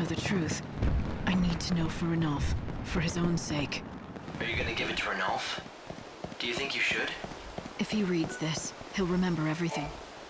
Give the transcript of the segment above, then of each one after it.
the truth. I need to know for Ranulph, for his own sake. Are you gonna give it to Ranulph? Do you think you should? If he reads this, he'll remember everything.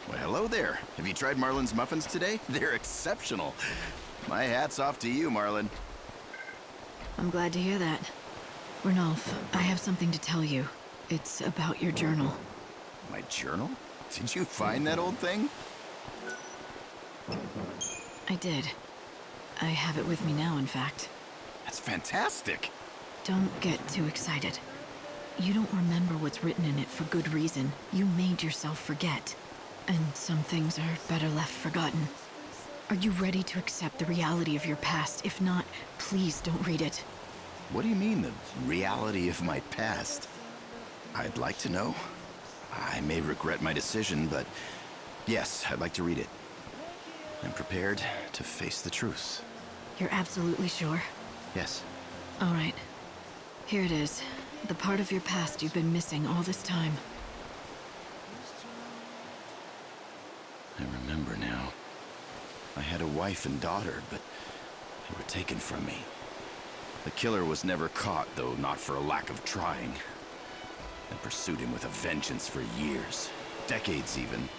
Well, hello there. Have you tried Marlin's muffins today? They're exceptional. My hat's off to you, Marlin. I'm glad to hear that. Ranulph, I have something to tell you. It's about your journal. My journal? Did you find that old thing? I did. I have it with me now, in fact. That's fantastic. Don't get too excited. You don't remember what's written in it for good reason. You made yourself forget. And some things are better left forgotten. Are you ready to accept the reality of your past? If not, please don't read it. What do you mean, the reality of my past? I'd like to know. I may regret my decision, but yes, I'd like to read it. I'm prepared to face the truth. You're absolutely sure? Yes. All right. Here it is. The part of your past you've been missing all this time. I remember now. I had a wife and daughter, but they were taken from me. The killer was never caught, though not for a lack of trying. I pursued him with a vengeance for years. Decades, even.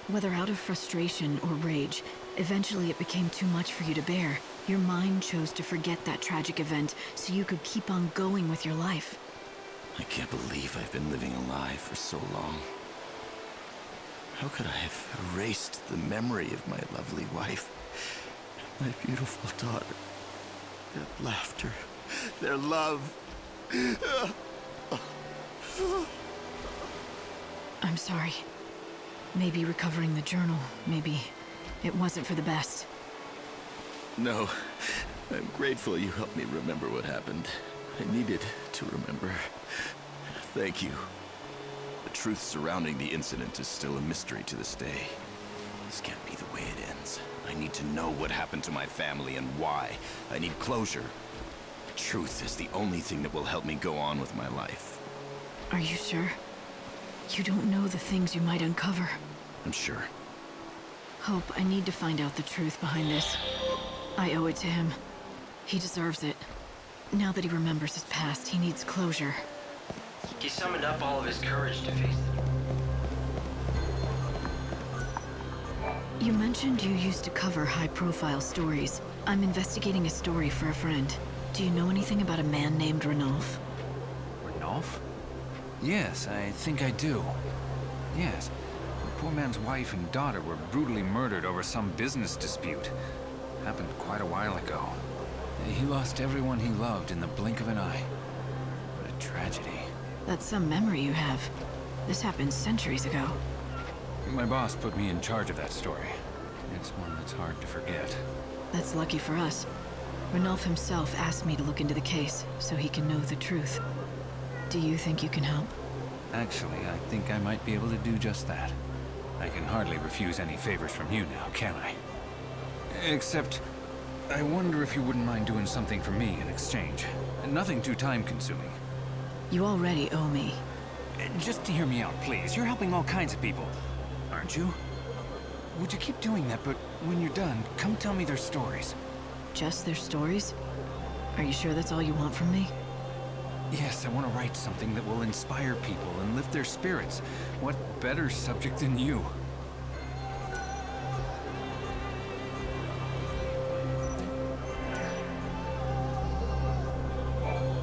Whether out of frustration or rage, eventually it became too much for you to bear. Your mind chose to forget that tragic event so you could keep on going with your life. I can't believe I've been living a lie for so long. How could I have erased the memory of my lovely wife, my beautiful daughter, their laughter, their love? I'm sorry. Maybe recovering the journal, maybe it wasn't for the best. No, I'm grateful you helped me remember what happened. I needed to remember. Thank you. The truth surrounding the incident is still a mystery to this day. This can't be the way it ends. I need to know what happened to my family and why. I need closure. Truth is the only thing that will help me go on with my life. Are you sure? You don't know the things you might uncover. I'm sure. Hope, I need to find out the truth behind this. I owe it to him. He deserves it. Now that he remembers his past, he needs closure. He summoned up all of his courage to face You mentioned you used to cover high-profile stories. I'm investigating a story for a friend. Do you know anything about a man named Ranulph? Ranulph? Yes, I think I do. Yes. The poor man's wife and daughter were brutally murdered over some business dispute. Happened quite a while ago. He lost everyone he loved in the blink of an eye. What a tragedy. That's some memory you have. This happened centuries ago. My boss put me in charge of that story. It's one that's hard to forget. That's lucky for us. Ranulph himself asked me to look into the case, so he can know the truth. Do you think you can help? Actually, I think I might be able to do just that. I can hardly refuse any favors from you now, can I? Except, I wonder if you wouldn't mind doing something for me in exchange. Nothing too time-consuming. You already owe me. Just to hear me out, please. You're helping all kinds of people, aren't you? Would you keep doing that, but when you're done, come tell me their stories. Just their stories? Are you sure that's all you want from me? Yes, I want to write something that will inspire people and lift their spirits. What better subject than you?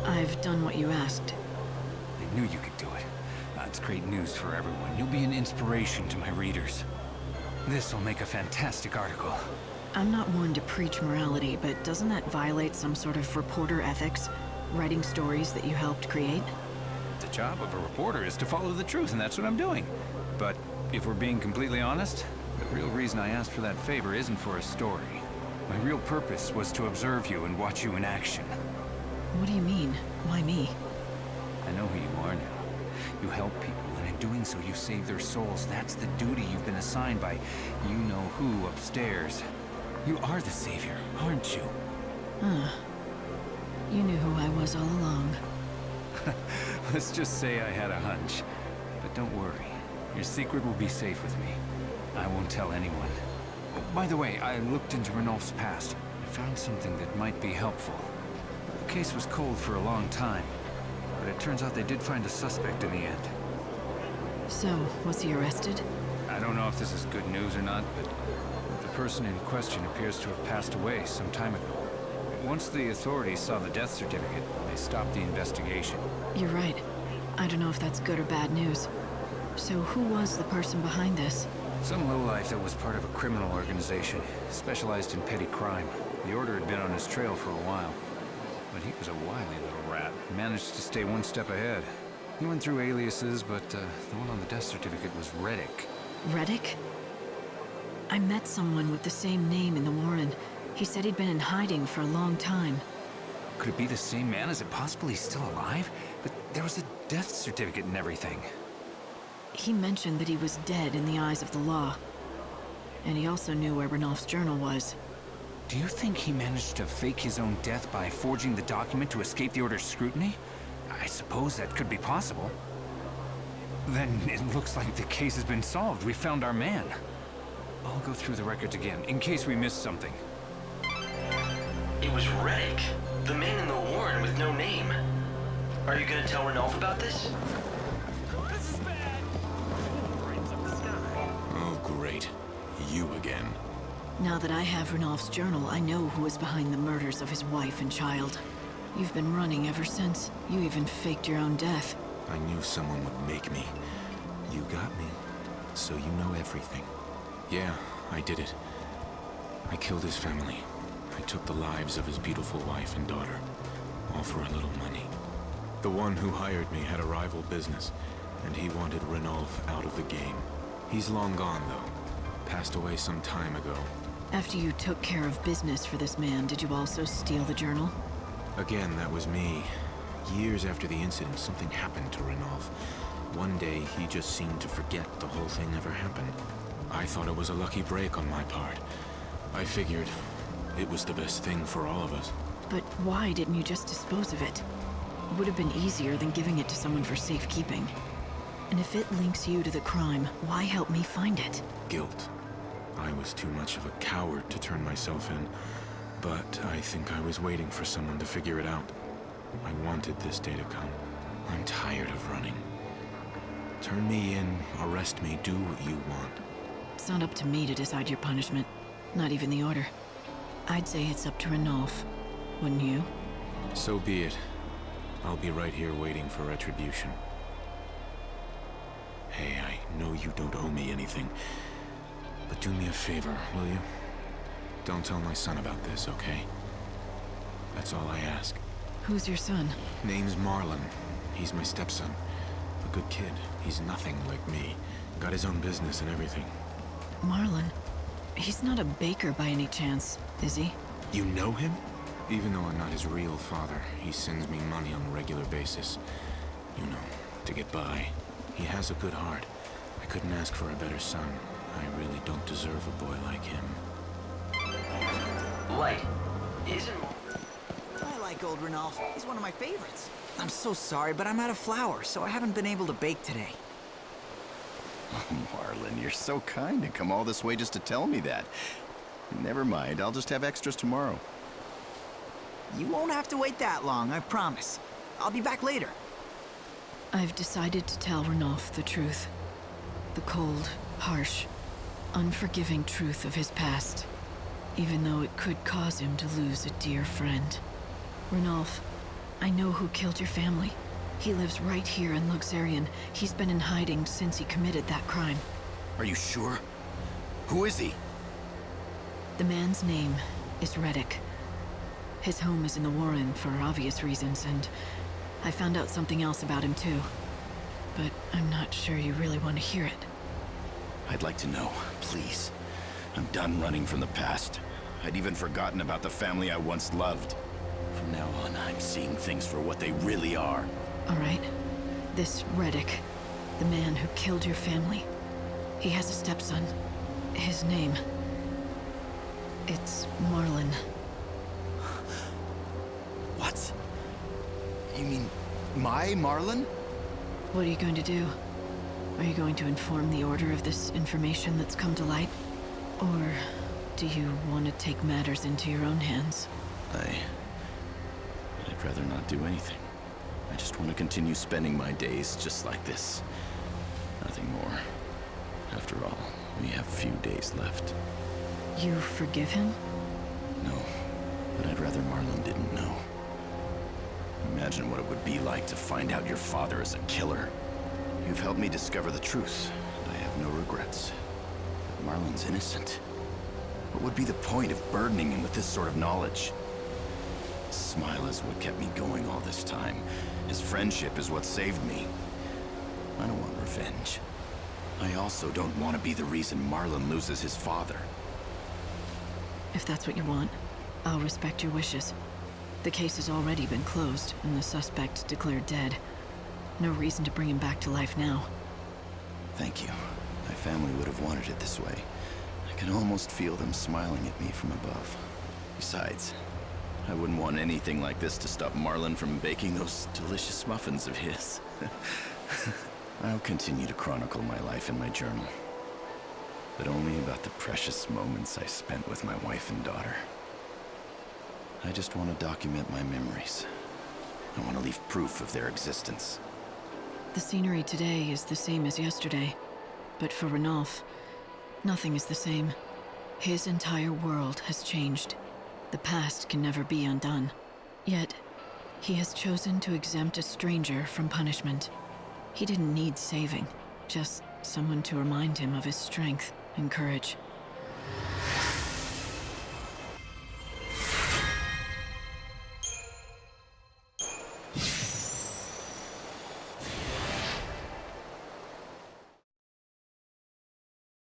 I've done what you asked. I knew you could do it. That's great news for everyone. You'll be an inspiration to my readers. This will make a fantastic article. I'm not one to preach morality, but doesn't that violate some sort of reporter ethics? Writing stories that you helped create? The job of a reporter is to follow the truth, and that's what I'm doing. But if we're being completely honest, the real reason I asked for that favor isn't for a story. My real purpose was to observe you and watch you in action. What do you mean? Why me? I know who you are now. You help people, and in doing so you save their souls. That's the duty you've been assigned by you-know-who upstairs. You are the savior, aren't you? Huh. You knew who I was all along. Let's just say I had a hunch. But don't worry. Your secret will be safe with me. I won't tell anyone. Oh, by the way, I looked into Ranulph's past. I found something that might be helpful. The case was cold for a long time, but it turns out they did find a suspect in the end. So, was he arrested? I don't know if this is good news or not, but the person in question appears to have passed away some time ago. Once the authorities saw the death certificate, they stopped the investigation. You're right. I don't know if that's good or bad news. So who was the person behind this? Some lowlife that was part of a criminal organization, specialized in petty crime. The Order had been on his trail for a while. But he was a wily little rat, managed to stay one step ahead. He went through aliases, but the one on the death certificate was Reddick. Reddick? I met someone with the same name in the Warren. He said he'd been in hiding for a long time. Could it be the same man? Is it possible he's still alive? But there was a death certificate and everything. He mentioned that he was dead in the eyes of the law. And he also knew where Ranulph's journal was. Do you think he managed to fake his own death by forging the document to escape the Order's scrutiny? I suppose that could be possible. Then it looks like the case has been solved. We found our man. I'll go through the records again, in case we missed something. It was Reddick, the man in the Warren with no name. Are you gonna tell Ranulph about this? This is bad! Brains of the sky. Oh, great. You again. Now that I have Ranulph's journal, I know who is behind the murders of his wife and child. You've been running ever since. You even faked your own death. I knew someone would make me. You got me, so you know everything. Yeah, I did it. I killed his family. I took the lives of his beautiful wife and daughter, all for a little money. The one who hired me had a rival business, and he wanted Ranulph out of the game. He's long gone, though. Passed away some time ago. After you took care of business for this man, did you also steal the journal? Again, that was me. Years after the incident, something happened to Ranulph. One day, he just seemed to forget the whole thing ever happened. I thought it was a lucky break on my part. I figured it was the best thing for all of us. But why didn't you just dispose of it? It would have been easier than giving it to someone for safekeeping. And if it links you to the crime, why help me find it? Guilt. I was too much of a coward to turn myself in, but I think I was waiting for someone to figure it out. I wanted this day to come. I'm tired of running. Turn me in, arrest me, do what you want. It's not up to me to decide your punishment. Not even the Order. I'd say it's up to Ranulph. Wouldn't you? So be it. I'll be right here waiting for retribution. Hey, I know you don't owe me anything, but do me a favor, will you? Don't tell my son about this, okay? That's all I ask. Who's your son? Name's Marlon. He's my stepson. A good kid. He's nothing like me. Got his own business and everything. Marlon? He's not a baker by any chance, is he? You know him? Even though I'm not his real father, he sends me money on a regular basis. You know, to get by. He has a good heart. I couldn't ask for a better son. I really don't deserve a boy like him. Light, isn't... I like old Ranulph. He's one of my favorites. I'm so sorry, but I'm out of flour, so I haven't been able to bake today. Oh, Marlon, you're so kind to come all this way just to tell me that. Never mind, I'll just have extras tomorrow. You won't have to wait that long, I promise. I'll be back later. I've decided to tell Ranulph the truth. The cold, harsh, unforgiving truth of his past. Even though it could cause him to lose a dear friend. Ranulph, I know who killed your family. He lives right here in Luxerion. He's been in hiding since he committed that crime. Are you sure? Who is he? The man's name is Reddick. His home is in the Warren for obvious reasons, and I found out something else about him too. But I'm not sure you really want to hear it. I'd like to know, please. I'm done running from the past. I'd even forgotten about the family I once loved. From now on, I'm seeing things for what they really are. All right. This Reddick, the man who killed your family, he has a stepson. His name... it's Marlon. What? You mean my Marlon? What are you going to do? Are you going to inform the Order of this information that's come to light? Or Do you want to take matters into your own hands? I'd rather not do anything. I just want to continue spending my days just like this. Nothing more. After all, we have few days left. You forgive him? No, but I'd rather Marlon didn't know. Imagine what it would be like to find out your father is a killer. You've helped me discover the truth, and I have no regrets. But Marlon's innocent. What would be the point of burdening him with this sort of knowledge? His smile is what kept me going all this time. His friendship is what saved me. I don't want revenge. I also don't want to be the reason Marlon loses his father. If that's what you want, I'll respect your wishes. The case has already been closed, and the suspect declared dead. No reason to bring him back to life now. Thank you. My family would have wanted it this way. I can almost feel them smiling at me from above. Besides, I wouldn't want anything like this to stop Marlon from baking those delicious muffins of his. I'll continue to chronicle my life in my journal, but only about the precious moments I spent with my wife and daughter. I just want to document my memories. I want to leave proof of their existence. The scenery today is the same as yesterday, but for Ranulph, nothing is the same. His entire world has changed. The past can never be undone. Yet, he has chosen to exempt a stranger from punishment. He didn't need saving, just someone to remind him of his strength and courage.